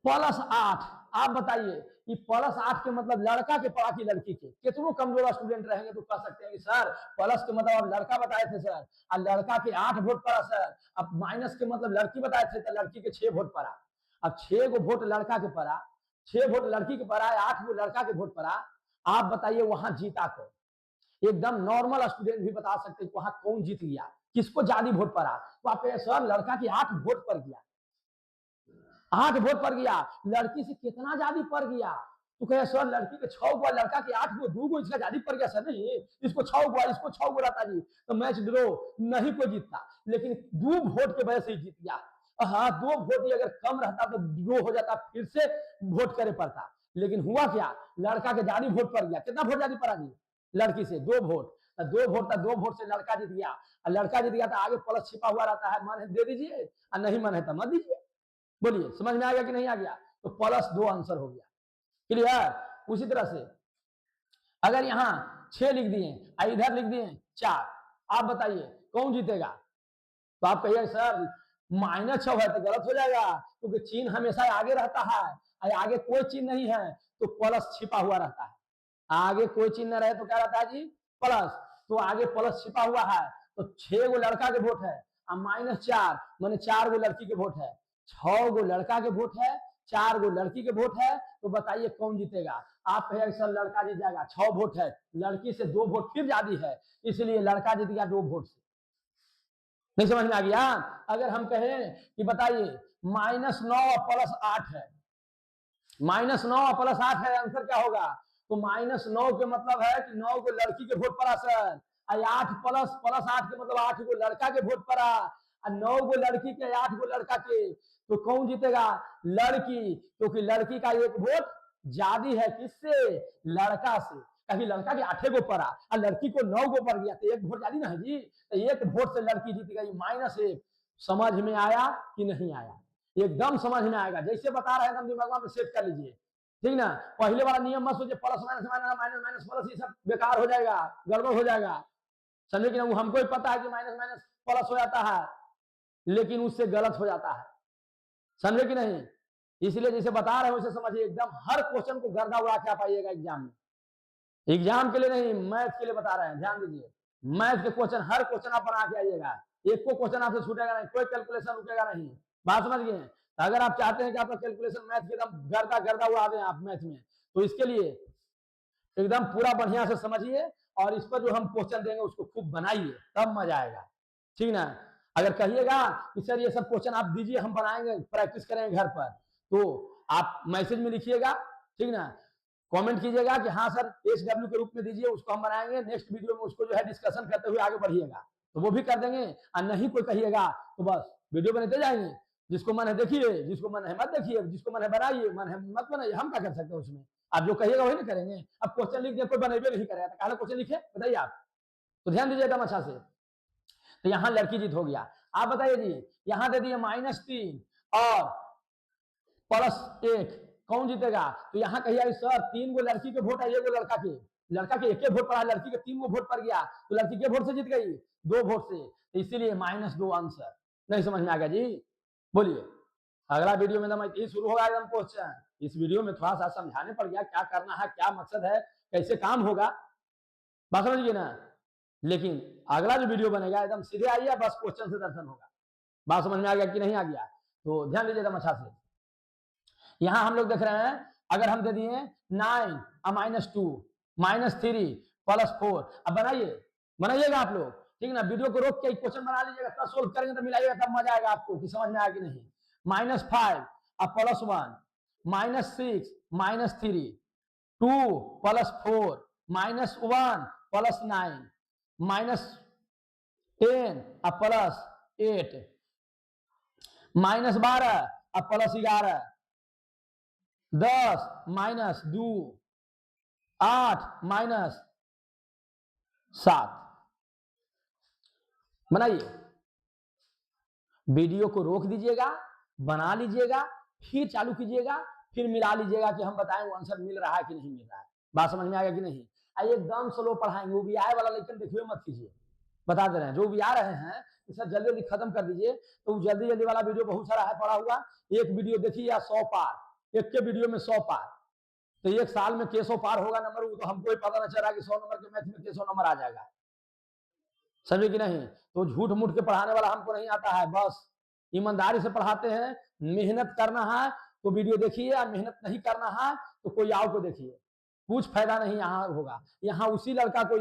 +8, आप बताइए कि +8 के मतलब लड़का के पड़ा कि लड़की के? कितनों कमजोर स्टूडेंट रहेंगे तो कह सकते हैं कि सर प्लस के मतलब आप लड़का बताए थे सर, और लड़का के 8 वोट पड़ा सर। अब माइनस के मतलब लड़की बताए थे तो लड़की के 6 वोट पड़ा। अब 6 को वोट लड़का के पड़ा, 6 वोट लड़की के पड़ा, 8 को लड़का के वोट पड़ा। आप बताइए वहां जीता कौन? एकदम नॉर्मल स्टूडेंट भी बता सकते हैं वहां कौन जीत गया, किसको ज्यादा वोट पड़ा। तो आप सर लड़का की 8 वोट पर गया, 8 वोट पर गया, लड़की से कितना ज्यादा पर गया? तो कहे सर लड़की के 6 हुआ, लड़का के 8 को 2 को इसका ज्यादा पर गया सर। नहीं, इसको 6 हुआ, इसको 6 हुआ रहता जी, तो मैच ड्रॉ नहीं कोई जीतता, लेकिन 2 वोट के वजह से ही जीत गया। हाँ 2 वोट अगर कम रहता तो ड्रॉ हो जाता, फिर से वोट करे पड़ता। लेकिन हुआ क्या, लड़का के ज्यादा वोट पर गया। कितना वोट ज्यादा पड़ा जी? लड़की से 2 वोट, 2 वोट से लड़का जीत गया। और लड़का जीत गया तो आगे प्लस छिपा हुआ रहता है, मन है दे दीजिए और नहीं मन है तो मत दीजिए। बोलिए समझ में आ गया कि नहीं आ गया? तो +2 आंसर हो गया। क्लियर? उसी तरह से अगर यहाँ 6 लिख दिए और इधर लिख दिए 4, आप बताइए कौन जीतेगा? तो आप कहिए सर -6 है तो गलत हो जाएगा, क्योंकि चिन्ह हमेशा आगे रहता है, और आगे कोई चिन्ह नहीं है तो प्लस छिपा हुआ रहता है। आगे कोई चिन्ह रहे तो क्या रहता है जी? प्लस। तो आगे प्लस छिपा हुआ है, तो 6 गो लड़का के वोट है और -4 माने 4 गो लड़की के वोट है। 6 गो लड़का के वोट है, 4 गो लड़की के वोट है, तो बताइए कौन जीतेगा? आप कहिए सर लड़का जीत जाएगा, 6 वोट है, लड़की से 2 वोट फिर ज्यादा है, इसलिए लड़का जीत गया 2 वोट से। नहीं समझ में आ गया? अगर हम कहें कि बताइए -9 +8 है, -9 +8 है, आंसर क्या होगा? तो -9 के मतलब है कि 9 को लड़की के वोट पड़ा सर, 8 +8 के मतलब 8 को लड़का के वोट पड़ा, और 9 को लड़की के 8 को लड़का के। तो कौन जीतेगा? लड़की, क्योंकि लड़की का 1 वोट ज्यादा है, किससे? लड़का से। कभी लड़का के 8 को पड़ा और लड़की को 9 को पड़ गया, तो 1 वोट ज्यादा ना है जी, तो 1 वोट से लड़की जीत गई। -1। समझ में आया कि नहीं आया? एकदम समझ में आएगा, जैसे बता रहे हैं एकदम दिमाग में सेट कर लीजिए, ठीक ना। पहले वाला नियम मत सोचिए, plus minus minus minus minus plus, ये सब बेकार हो जाएगा, गड़बड़ हो जाएगा। समझे कि ना? हमको ही पता है कि माइनस माइनस प्लस हो जाता है, लेकिन उससे गलत हो जाता है। समझे कि नहीं? इसलिए जैसे बता रहे हो उसे समझिए, एकदम हर क्वेश्चन को गर्दा उड़ा के आप आइएगा एग्जाम में। एग्जाम के लिए नहीं, मैथ के लिए बता रहे हैं, ध्यान दीजिए। मैथ के क्वेश्चन, हर क्वेश्चन आप बना के आइएगा, एक को क्वेश्चन आपसे छूटेगा नहीं, कोई कैलकुलेशन रुकेगा नहीं। बात समझ गए? अगर आप चाहते हैं कि आपका कैलकुलेशन मैथ के एकदम गर्दा गर्दा उड़ा दें आप मैथ में, तो इसके लिए एकदम पूरा बढ़िया से समझिए, और इस पर जो हम क्वेश्चन देंगे उसको खूब बनाइए, तब मजा आएगा, ठीक ना? अगर कहिएगा कि सर ये सब क्वेश्चन आप दीजिए, हम बनाएंगे, प्रैक्टिस करेंगे घर पर, तो आप मैसेज में लिखिएगा, ठीक ना? कमेंट कीजिएगा कि हाँ सर SW के रूप में दीजिए, उसको हम बनाएंगे, नेक्स्ट वीडियो में उसको जो है डिस्कशन करते हुए आगे बढ़िएगा, तो वो भी कर देंगे। और नहीं कोई कहिएगा तो बस वीडियो बनाते जाएंगे, जिसको मन है देखिए, जिसको मन है मत देखिए, जिसको मन है बनाइए, मन है मत बनाइए, हम क्या कर सकते हैं उसमें? आप जो कहिएगा वही ना करेंगे। अब क्वेश्चन लिख दिया, कोई बनेबे नहीं करेगा, तो काला क्वेश्चन लिखे बताइए आप? तो ध्यान दीजिए एकदम अच्छा से। तो यहाँ लड़की जीत हो गया। आप बताइए जी, यहाँ दे दिए -3 और +1, कौन जीतेगा? तो यहाँ कहिए सर 3 गो लड़की के वोट है, 1 गो लड़का के, लड़का के 1 वोट पड़ा, लड़की के 3 गो वोट पड़ गया, तो लड़की के वोट से जीत गई, 2 वोट से, तो इसीलिए -2 आंसर। नहीं समझ में आ गया जी? बोलिए। अगला वीडियो में एकदम यही शुरू होगा एकदम क्वेश्चन। इस वीडियो में थोड़ा सा समझाने पड़ गया क्या करना है, क्या मकसद है, कैसे काम होगा, बात समझिए ना? लेकिन अगला जो वीडियो बनेगा एकदम सीधे आइए, बस क्वेश्चन से दर्शन होगा। बात समझ में आ गया कि नहीं आ गया? तो ध्यान दीजिए एकदम अच्छा से। यहां हम लोग देख रहे हैं, अगर हम दे दिए 9 -2 -3 +4, अब बनाइए, बनाइएगा आप लोग, ठीक ना? वीडियो को रोक के क्वेश्चन बना लीजिएगा, तब सोल्व करेंगे तो मिलाइएगा, तब मजा आएगा आपको कि समझ में आया कि नहीं। -5 अब +1 -6 -3 2 +4 -1 +9 -10 अब +8 -12 अब +11 10 -2 8 -7। बनाइए, वीडियो को रोक दीजिएगा, बना लीजिएगा, फिर चालू कीजिएगा, फिर मिला लीजिएगा कि हम बताएं वो आंसर मिल रहा है कि नहीं मिल रहा है। बात समझ में आ गया कि नहीं? एकदम स्लो पढ़ाएंगे, वो भी आए वाला लेकिन देखिए मत कीजिए, बता दे रहे हैं, जो भी आ रहे हैं सर जल्दी जल्दी खत्म कर दीजिए। तो जल्दी जल्दी वाला वीडियो बहुत सारा है पड़ा हुआ, एक वीडियो देखिए या 100 पार, एक के वीडियो में 100 पार, तो एक साल में 100 पार होगा नंबर, वो तो हमको ही पता न चल रहा कि 100 नंबर के मैथ में 100 नंबर आ जाएगा, समझे कि नहीं? तो झूठ मूठ के पढ़ाने वाला हमको नहीं आता है, बस ईमानदारी से पढ़ाते हैं। मेहनत करना है तो वीडियो देखिए, या मेहनत नहीं करना है तो कोई और को देखिए, कुछ फायदा नहीं यहाँ होगा। यहाँ उसी लड़का को,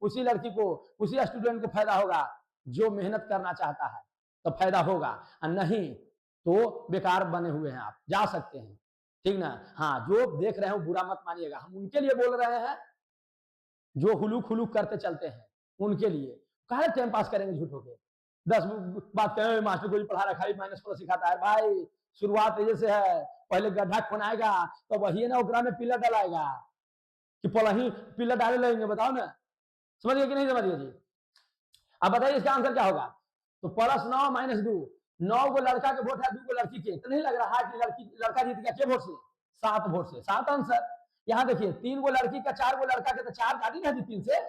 उसी लड़की को, उसी स्टूडेंट को फायदा होगा जो मेहनत करना चाहता है, तो फायदा होगा, और नहीं तो बेकार बने हुए हैं आप, जा सकते हैं, ठीक ना? हाँ, जो देख रहे हो बुरा मत मानिएगा, हम उनके लिए बोल रहे हैं जो हुलूक हुलूक करते चलते हैं, उनके लिए काहे टाइम पास करेंगे झूठ होके। 10 बात कहें मास्टर को पढ़ा रखा है, माइनस प्लस सिखाता है, भाई शुरुआत जैसे है, पहले गड्ढा खोनाएगा तो वही ना ओकरा में पिलर डालाएगा, कि पहले पिलर डाले लगेंगे, बताओ ना, समझिए कि नहीं समझिए जी? अब बताइए इसका आंसर क्या होगा? तो +9 -2, 9 गो लड़का के वोट है, 2 गो लड़की के, तो नहीं लग रहा है कि लड़का जीत गया के वोट से? 7 वोट से, 7 आंसर। यहाँ देखिए 3 गो लड़की का 4 गो लड़का के, तो 4 ज्यादा है 3 से,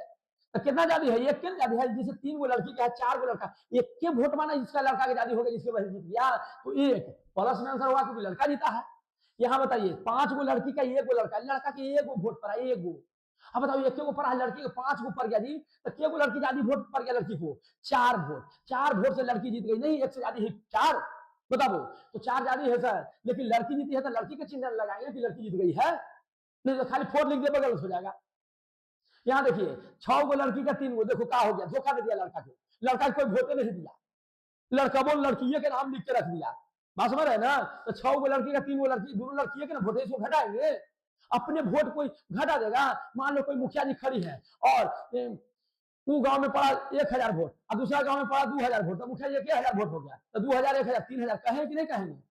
तो कितना ज्यादा है? एक के ज्यादा है, जिसे 3 गो लड़की का है, 4 गो लड़का, एक के वोट माना जिसका लड़का के ज्यादा हो गया, जिसके वजह जीत गया, तो एक प्लस में आंसर हुआ क्योंकि लड़का जीता है। यहाँ बताइए 5 गो लड़की का 1 गो लड़का, लड़का के 1 गो वोट पड़ा, 1 गो। अब बताओ 1 गो पड़ा है, लड़की के 5 गो पड़ गया जी, तो के गो लड़की ज्यादा वोट पड़ गया लड़की को? 4 वोट, 4 वोट से लड़की जीत गई, नहीं 1 से ज्यादा है 4, बताओ, तो 4 ज्यादा है सर, लेकिन लड़की जीती है तो लड़की के चिन्ह लगाएंगे कि लड़की जीत गई है, नहीं तो खाली 4 लिख दे गलत हो जाएगा। यहाँ देखिए 6 गो लड़की का 3 गो, देखो क्या हो गया, धोखा दे दिया लड़का को, लड़का को कोई वोटे नहीं दिया, लड़का बोल लड़की के नाम लिख के रख दिया, बात समझ रहे ना? तो 6 गो लड़की का 3 गो लड़की, दोनों लड़की के ना वोट, इसको घटाएंगे, अपने वोट कोई घटा देगा? मान लो कोई मुखिया जी खड़ी है और वो गांव में पड़ा 1000 वोट और दूसरा गांव में पड़ा 2000 वोट, तो मुखिया जी 1000 वोट हो गया, तो 2000 1000 3000 कहें कि नहीं कहेंगे?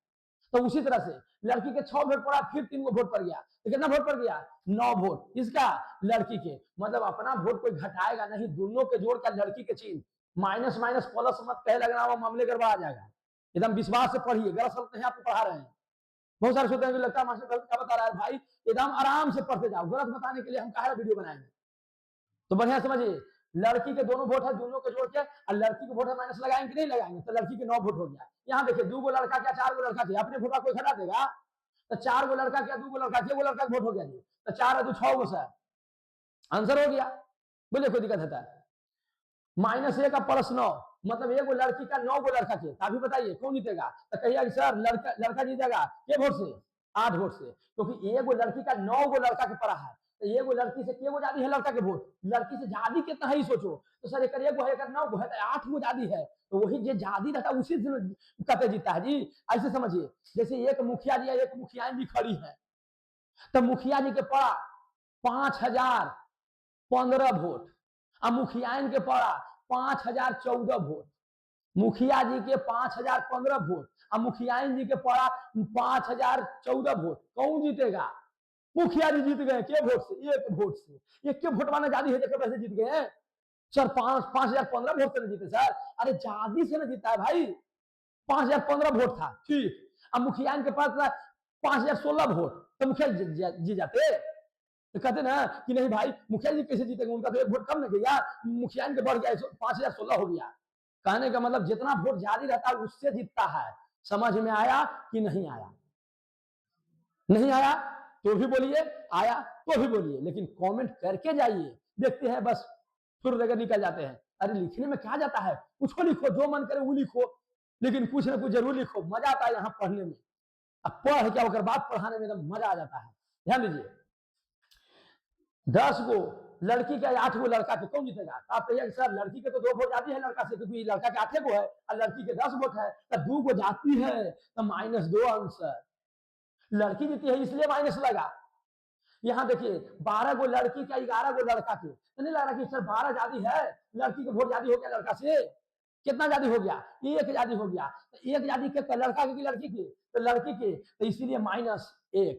तो उसी तरह से लड़की के 6 वोट पड़ा, फिर 3 गो वोट पड़ गया, तो कितना वोट पड़ गया? 9 वोट, इसका लड़की के, मतलब अपना वोट कोई घटाएगा नहीं, दोनों के जोड़ का लड़की के चिन्ह, माइनस माइनस प्लस मत कहे लगना, वो मामले गड़बड़ा आ जाएगा। एकदम विश्वास से पढ़िए, गलत शब्द नहीं आपको पढ़ा रहे हैं। बहुत सारे सोचते हैं कि लगता है मास्टर गलत क्या बता रहा है, भाई एकदम आराम से पढ़ते जाओ, गलत बताने के लिए हम काहे वीडियो बनाएंगे? तो बढ़िया समझिए, लड़की के दोनों वोट है, दोनों के जोड़ के और लड़की के वोट है माइनस लगाएंगे कि नहीं लगाएंगे, तो लड़की के 9 वोट हो गया। यहाँ देखिए 2 गो लड़का क्या 4 गो लड़का थे, अपने वोट कोई घटा देगा, तो 4 गो लड़का क्या 2 गो लड़का, 6 गो लड़का वोट हो गया जी, तो 4 है तो 6 गो सर, आंसर हो गया। बोलिए कोई दिक्कत है? -1 का +9 मतलब एक लड़की का 9 गो लड़का के, अभी बताइए कौन जीतेगा, तो कहिए सर लड़का जीतेगा के वोट से, 8 वोट से, क्योंकि एक लड़की का 9 गो लड़का के पड़ा है, तो एक लड़की से के गो ज्यादा है लड़का के वोट, लड़की से ज्यादा कितना है ही सोचो, तो सर एक गो है, एक 9 गो है, तो 8 गो ज्यादा है, तो वही जो ज्यादा रहता है उसी से कहते जीता है जी। ऐसे समझिए, जैसे एक मुखिया जी एक मुखिया जी खड़ी है, तो मुखिया जी के पड़ा 5015 वोट, और मुखियाइन के पड़ा 5014 वोट, मुखिया जी के 5015 वोट और मुखियाइन जी के पड़ा 5014 वोट, कौन जीतेगा? मुखिया जी जीत गए, के वोट से? 1 वोट से। एक के वोट माना जादी है, देखो कैसे जीत गए सर, 5015 वोट से नहीं जीते सर, अरे जादी से ना जीता है भाई, 5015 वोट था ठीक, अब मुखियाइन के पास 5016 वोट, तो मुखिया जी जाते, तो कहते ना कि नहीं भाई मुखिया जी कैसे जीतेंगे, उनका तो 1 वोट कम नहीं गया, मुखिया के बढ़ गया 5016 हो गया। कहने का मतलब जितना वोट ज्यादा रहता है उससे जीतता है। समझ में आया कि नहीं आया? नहीं आया तो भी बोलिए, आया तो भी बोलिए, लेकिन कमेंट करके जाइए, देखते हैं बस फिर लेकर निकल जाते हैं। अरे लिखने में क्या जाता है, कुछ लिखो, जो मन करे वो लिखो, लेकिन कुछ ना कुछ जरूर लिखो, मजा आता है यहाँ पढ़ने में। अब पढ़ क्या होकर बात पढ़ाने में एकदम मजा आ जाता है। ध्यान दीजिए, 10 गो लड़की का 8 गो लड़का के, कौन जीतेगा? आप कहिए सर लड़की के तो 2 वोट जाती है लड़का से, क्योंकि लड़का के 8 गो है और लड़की के 10 वोट है, तो 2 गो जाती है, तो -2 आंसर। लड़की जीती है इसलिए माइनस लगा। यहाँ देखिए 12 गो लड़की का 11 गो लड़का के, तो नहीं लग रहा कि सर 12 ज्यादा है, लड़की के वोट ज्यादा हो गया लड़का से, कितना ज्यादा हो गया? 1 ज्यादा हो गया, तो 1 ज्यादा के लड़का के लड़की के, तो लड़की के, तो इसीलिए -1।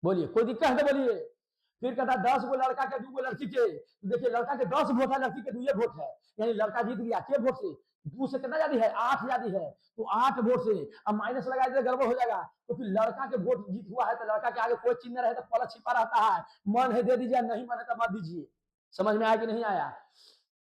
बोलिए कोई दिक्कत है तो बोलिए। फिर कहता 10 गो लड़का के 2 गो लड़की के, देखिए लड़का के 10 वोट है, लड़की के 2 वोट है, यानी लड़का जीत गया के वोट से, 2 से कितना ज्यादा है? 8 ज्यादा है, तो 8 वोट से, अब माइनस लगा दे गड़बड़ हो जाएगा, क्योंकि तो लड़का के वोट जीत हुआ है, तो लड़का के आगे कोई चिन्ह रहे तो प्लस छिपा रहता है, मन है दे दीजिए, नहीं मन है तो मत दीजिए। समझ में आया कि नहीं आया?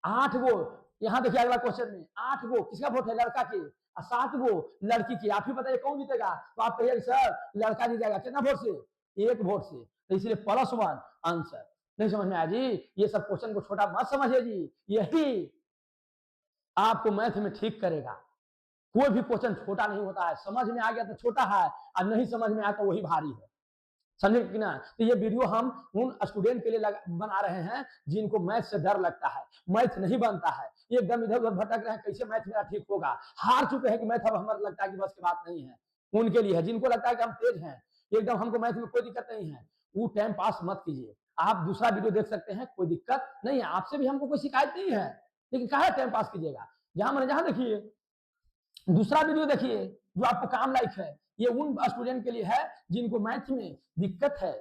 8 गो, यहाँ देखिए अगला क्वेश्चन में 8 गो किसका वोट है? लड़का के, और 7 गो लड़की की। आप ही बताइए कौन जीतेगा? तो आप कहिए सर लड़का जीतेगा, कितना वोट से? 1 वोट से, तो इसलिए +1 आंसर। नहीं समझ में आया जी? ये सब क्वेश्चन को छोटा मत समझिए जी, यही आपको मैथ में ठीक करेगा। कोई भी क्वेश्चन छोटा नहीं होता है, समझ में आ गया तो छोटा है, और नहीं समझ में आया तो वही भारी है, समझे कि ना? तो ये वीडियो हम उन स्टूडेंट के लिए बना रहे हैं जिनको मैथ से डर लगता है, मैथ नहीं बनता है, एकदम इधर उधर भटक रहे हैं, कैसे मैथ मेरा ठीक होगा, हार चुके हैं कि मैथ अब हमें लगता है कि बस की बात नहीं है, उनके लिए है। जिनको लगता है कि हम तेज हैं, एकदम हमको मैथ में कोई दिक्कत नहीं है, वो टाइम पास मत कीजिए। आप दूसरा वीडियो देख सकते हैं, कोई दिक्कत नहीं है, आपसे भी हमको कोई शिकायत नहीं है, लेकिन कहा टाइम पास कीजिएगा? जहां मैंने जहां देखिए दूसरा वीडियो देखिए जो आपको काम लायक है, ये उन स्टूडेंट के लिए है जिनको मैथ में दिक्कत है।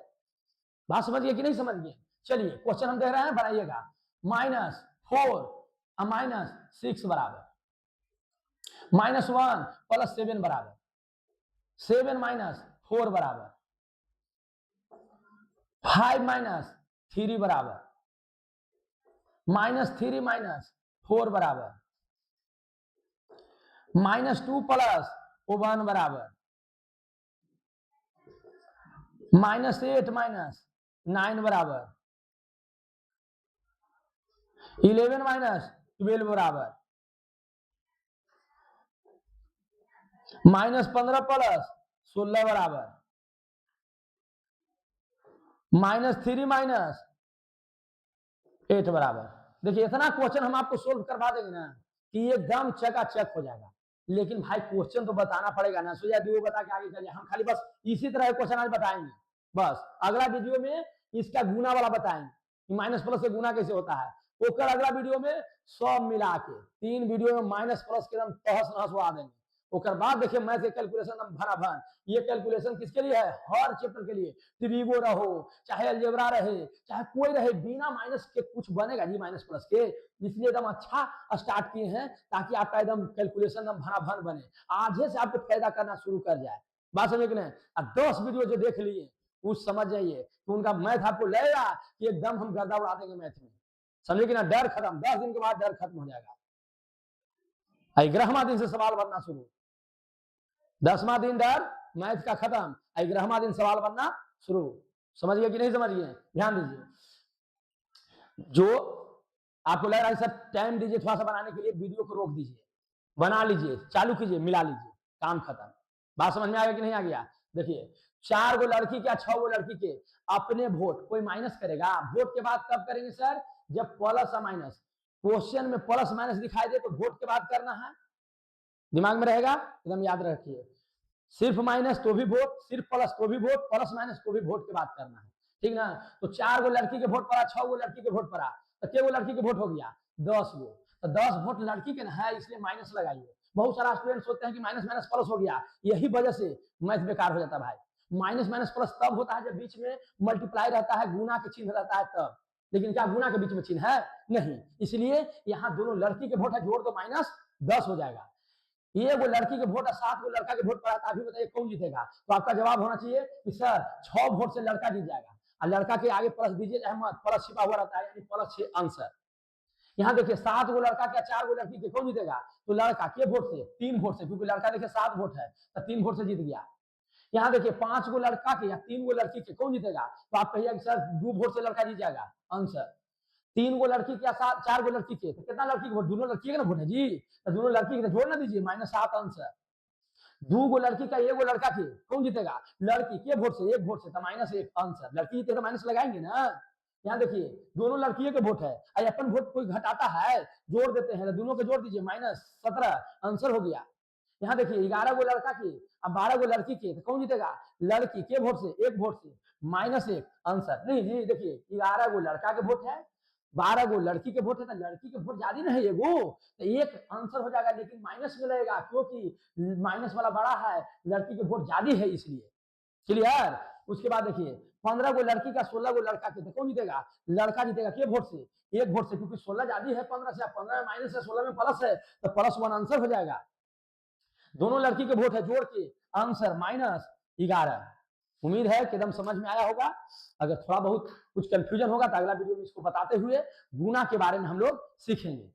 बात समझिए कि नहीं समझिए? चलिए क्वेश्चन हम दे रहे हैं, बनाइएगा। -4 और -6 बराबर -1 + 7 बराबर 7 - 4 बराबर 5 - 3 बराबर -3 - 4 बराबर -2 + 1 बराबर -8 - 9 बराबर 11 - 12 बराबर -15 + 16 बराबर -3 - 8 बराबर। देखिए इतना क्वेश्चन हम आपको सोल्व करवा देंगे ना कि एकदम चकाचक हो जाएगा, लेकिन भाई क्वेश्चन तो बताना पड़ेगा ना, सोचा दो बता के आगे चलिए, हम खाली बस इसी तरह क्वेश्चन आज बताएंगे, बस अगला वीडियो में इसका गुना वाला बताएंगे कि माइनस प्लस से गुना कैसे होता है, ओकर अगला वीडियो में सब मिला के 3 वीडियो में माइनस प्लस के एकदम तहस नहस उड़ा देंगे। ओकर बाद देखिए मैथ के कैलकुलेशन एकदम भरा भर, ये कैलकुलेशन किसके लिए है? हर चैप्टर के लिए, त्रिगो रहो चाहे अलजेब्रा रहे चाहे कोई रहे, बिना माइनस के कुछ बनेगा नहीं माइनस प्लस के, इसलिए एकदम अच्छा स्टार्ट किए हैं ताकि आपका एकदम कैलकुलेशन एकदम भरा भर बने, आधे से आपको फायदा करना शुरू कर जाए। बात समझे कि नहीं? 10 वीडियो जो देख लिए उस समझ जाइए कि उनका मैथ आपको लगेगा कि एकदम हम गर्दा उड़ा देंगे मैथ में। समझे कि ना, डर खत्म, 10 दिन के बाद डर खत्म हो जाएगा। 11वां दिन से सवाल बनना शुरू, 10वां दिन डर मैथ का खत्म, 11वां दिन सवाल बनना शुरू। समझ गए कि नहीं समझ गए? ध्यान दीजिए, जो आपको लग रहा है सर टाइम दीजिए थोड़ा सा बनाने के लिए, वीडियो को रोक दीजिए, बना लीजिए, चालू कीजिए, मिला लीजिए, काम खत्म। बात समझ में आ गया कि नहीं आ गया? देखिए 4 गो लड़की के 6 गो लड़की के अपने वोट कोई माइनस करेगा, वोट के बाद कब करेंगे सर? जब प्लस और माइनस, क्वेश्चन में प्लस माइनस दिखाई दे तो वोट के बाद करना है, दिमाग में रहेगा, एकदम याद रखिए। सिर्फ माइनस तो भी वोट, सिर्फ प्लस तो भी वोट, प्लस माइनस तो भी वोट के बाद करना है, ठीक ना? तो 4 गो लड़की के वोट पड़ा, 6 गो लड़की के वोट पड़ा, तो के गो लड़की के वोट हो गया? 10 गो। तो 10 वोट लड़की के ना है, इसलिए माइनस लगाइए। बहुत सारा स्टूडेंट सोचते हैं कि माइनस माइनस प्लस हो गया, यही वजह से मैथ बेकार हो जाता है भाई। माइनस माइनस प्लस तब होता है जब बीच में मल्टीप्लाई रहता है, गुना के चिन्ह रहता है तब, लेकिन क्या गुना के बीच में चिन्ह है? नहीं, इसलिए यहाँ दोनों लड़की के वोट है, जोड़ दो माइनस 10 हो जाएगा। ये वो लड़की के वोट 7 गो लड़का के वोट पड़ा था, अभी बताइए कौन जीतेगा? तो आपका जवाब होना चाहिए कि सर 6 वोट से लड़का जीत जाएगा, और लड़का के आगे प्लस दीजिए, अहमद प्लस छिपा हुआ रहता है, यानी प्लस 6 आंसर। यहाँ देखिए 7 गो लड़का के 4 गो लड़की के कौन जीतेगा? तो लड़का के वोट से, 3 वोट से, क्योंकि लड़का देखिए 7 वोट है तो 3 वोट से जीत गया। यहाँ देखिए 5 गो लड़का के या 3 गो लड़की के कौन जीतेगा? तो आप कहिए सर 2 वोट से लड़का जीत जाएगा, आंसर। 3 गो लड़की के 4 गो लड़की के, तो कितना लड़की के वोट? दोनों लड़की का ना वोट है जी, तो दोनों लड़की के जोड़ ना दीजिए, -7 आंसर। 2 गो लड़की का 1 गो लड़का के कौन जीतेगा? लड़की के वोट से, 1 वोट से, तो -1 आंसर। लड़की जीते तो माइनस लगाएंगे ना। यहाँ देखिए दोनों लड़कियों के वोट है, अपन वोट कोई घटाता है, जोड़ देते हैं, तो दोनों के जोड़ दीजिए, -17 आंसर हो गया। यहाँ देखिए 11 गो लड़का के अब 12 गो लड़की के, तो कौन जीतेगा? लड़की के वोट से, 1 वोट से, -1 आंसर। नहीं जी, देखिए 11 गो लड़का के वोट है, 12 गो लड़की के वोट है, तो लड़की के वोट ज्यादा ना है एगो, तो 1 आंसर हो जाएगा, लेकिन माइनस में रहेगा क्योंकि माइनस वाला बड़ा है, लड़की के वोट ज्यादा है इसलिए। क्लियर? उसके बाद देखिए 15 गो लड़की का 16 गो लड़का के, तो कौन जीतेगा? लड़का जीतेगा के वोट से, 1 वोट से, क्योंकि 16 ज्यादा है 15 से, 15 में माइनस है, 16 में प्लस है, तो +1 आंसर हो जाएगा। दोनों लड़की के वोट है, जोड़ के आंसर -11। उम्मीद है कि एकदम समझ में आया होगा। अगर थोड़ा बहुत कुछ कंफ्यूजन होगा तो अगला वीडियो में इसको बताते हुए गुना के बारे में हम लोग सीखेंगे,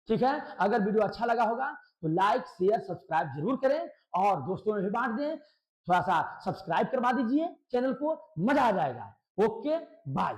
ठीक है? अगर वीडियो अच्छा लगा होगा तो लाइक शेयर सब्सक्राइब जरूर करें, और दोस्तों में भी बांट दें, थोड़ा सा सब्सक्राइब करवा दीजिए चैनल को, मजा आ जाएगा। Okay, bye.